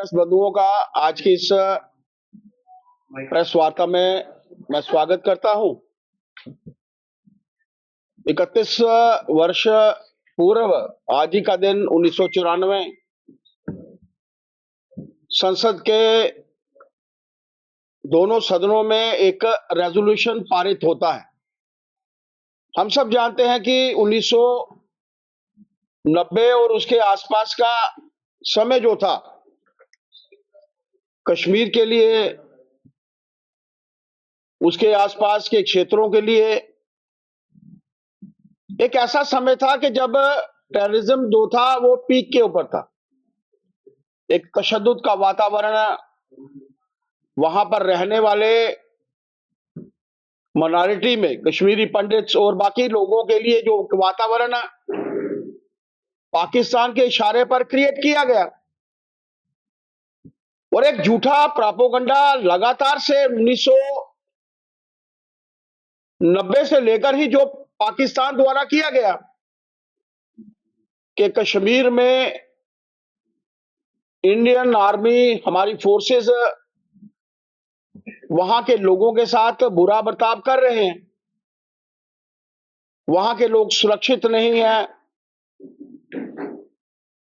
Press बंधुओं का आज की इस प्रेस वार्ता में मैं स्वागत करता हूं। 31 वर्ष पूर्व आज ही का दिन 1994 संसद के दोनों सदनों में एक रेजोल्यूशन पारित होता है। हम सब जानते हैं कि 1990 और उसके आसपास का समय जो था कश्मीर के लिए, उसके आसपास के क्षेत्रों के लिए एक ऐसा समय था कि जब टेररिज्म जो था वो पीक के ऊपर था। एक तशद्दुद का वातावरण वहां पर रहने वाले माइनॉरिटी में कश्मीरी पंडित्स और बाकी लोगों के लिए जो वातावरण पाकिस्तान के इशारे पर क्रिएट किया गया और एक झूठा प्रोपेगेंडा लगातार से 1990 से लेकर ही जो पाकिस्तान द्वारा किया गया कि कश्मीर में इंडियन आर्मी, हमारी फोर्सेस वहां के लोगों के साथ बुरा बर्ताव कर रहे हैं, वहां के लोग सुरक्षित नहीं हैं,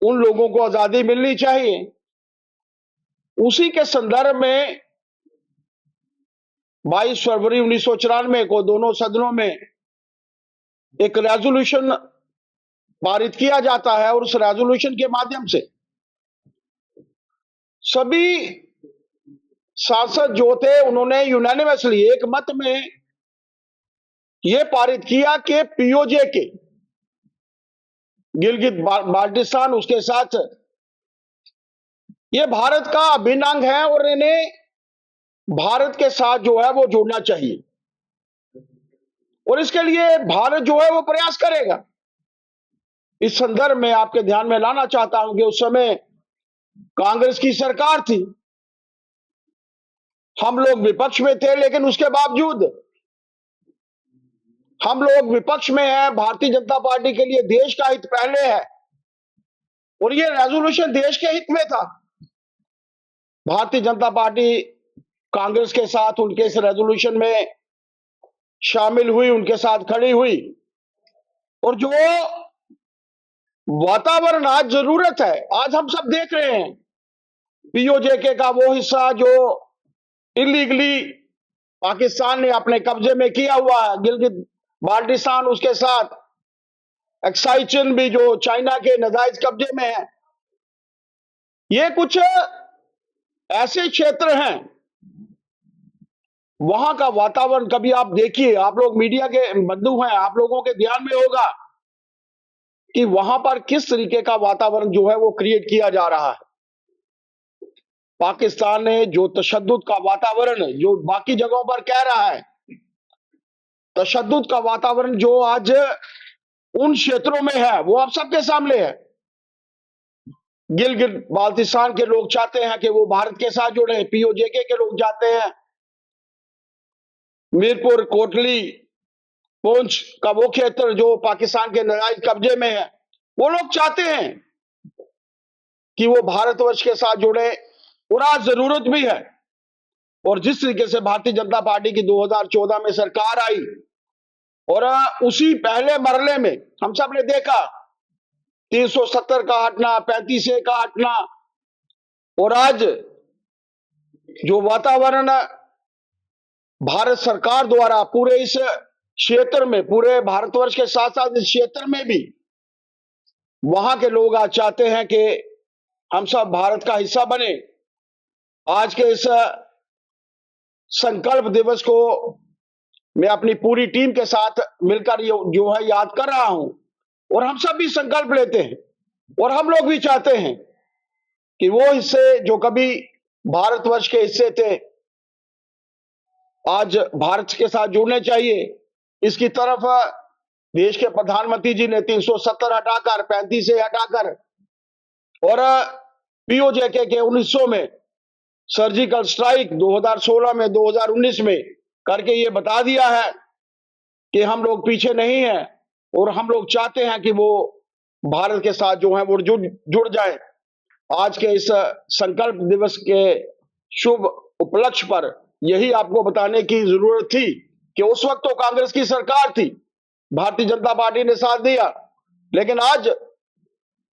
उन लोगों को आजादी मिलनी चाहिए। उसी के संदर्भ में 22 फरवरी 1994 को दोनों सदनों में एक रेजोल्यूशन पारित किया जाता है और उस रेजोल्यूशन के माध्यम से सभी सांसद जो थे उन्होंने यूनानिमसली एक मत में यह पारित किया कि पीओजे के गिलगित बाल्टिस्तान उसके साथ ये भारत का अभिन्न अंग है और इन्हें भारत के साथ जो है वो जोड़ना चाहिए और इसके लिए भारत जो है वो प्रयास करेगा। इस संदर्भ में आपके ध्यान में लाना चाहता हूं कि उस समय कांग्रेस की सरकार थी, हम लोग विपक्ष में थे, लेकिन उसके बावजूद हम लोग विपक्ष में हैं। भारतीय जनता पार्टी के लिए देश का हित पहले है और ये रेजोल्यूशन देश के हित में था। भारतीय जनता पार्टी कांग्रेस के साथ उनके इस रेजोल्यूशन में शामिल हुई, उनके साथ खड़ी हुई और जो वातावरण आज जरूरत है, आज हम सब देख रहे हैं पीओजे का वो हिस्सा जो इलीगली पाकिस्तान ने अपने कब्जे में किया हुआ है, गिलगित बाल्टिस्तान, उसके साथ एक्साई चिन भी जो चाइना के नाजायज कब्जे में है। ये कुछ ऐसे क्षेत्र हैं, वहां का वातावरण कभी आप देखिए, आप लोग मीडिया के बंधु हैं, आप लोगों के ध्यान में होगा कि वहां पर किस तरीके का वातावरण जो है वो क्रिएट किया जा रहा है। पाकिस्तान ने जो तशद्दुद का वातावरण जो बाकी जगहों पर कह रहा है, तशद्दुद का वातावरण जो आज उन क्षेत्रों में है वो आप सबके सामने है। गिलगित बाल्टिस्तान के लोग चाहते हैं कि वो भारत के साथ जुड़े, पीओजे के लोग चाहते हैं मीरपुर, कोटली, पुंछ का वो क्षेत्र जो पाकिस्तान के नाजायज कब्जे में है, वो लोग चाहते हैं कि वो भारतवर्ष के साथ जुड़े और आज जरूरत भी है। और जिस तरीके से भारतीय जनता पार्टी की 2014 में सरकार आई और उसी पहले मरले में हम सब ने देखा 370 का हटना, 35A का हटना और आज जो वातावरण भारत सरकार द्वारा पूरे इस क्षेत्र में, पूरे भारतवर्ष के साथ साथ इस क्षेत्र में भी वहां के लोग आज चाहते हैं कि हम सब भारत का हिस्सा बने। आज के इस संकल्प दिवस को मैं अपनी पूरी टीम के साथ मिलकर जो है याद कर रहा हूं और हम सब भी संकल्प लेते हैं और हम लोग भी चाहते हैं कि वो हिस्से जो कभी भारतवर्ष के हिस्से थे आज भारत के साथ जुड़ने चाहिए। इसकी तरफ देश के प्रधानमंत्री जी ने 370 हटाकर 35A हटाकर और पीओजे के 1900 में सर्जिकल स्ट्राइक 2016 में 2019 में करके ये बता दिया है कि हम लोग पीछे नहीं हैं और हम लोग चाहते हैं कि वो भारत के साथ जो है वो जुड़ जाए। आज के इस संकल्प दिवस के शुभ उपलक्ष्य पर यही आपको बताने की जरूरत थी कि उस वक्त तो कांग्रेस की सरकार थी, भारतीय जनता पार्टी ने साथ दिया, लेकिन आज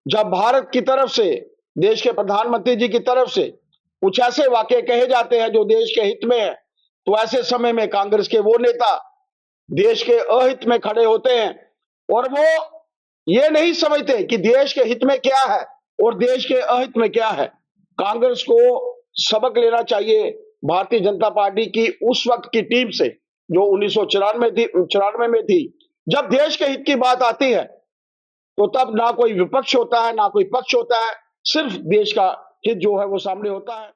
जब भारत की तरफ से, देश के प्रधानमंत्री जी की तरफ से कुछ ऐसे वाक्य कहे जाते हैं जो देश के हित में है, तो ऐसे समय में कांग्रेस के वो नेता देश के अहित में खड़े होते हैं और वो ये नहीं समझते कि देश के हित में क्या है और देश के अहित में क्या है। कांग्रेस को सबक लेना चाहिए भारतीय जनता पार्टी की उस वक्त की टीम से, जो 1994 में थी। जब देश के हित की बात आती है तो तब ना कोई विपक्ष होता है, ना कोई पक्ष होता है, सिर्फ देश का हित जो है वो सामने होता है।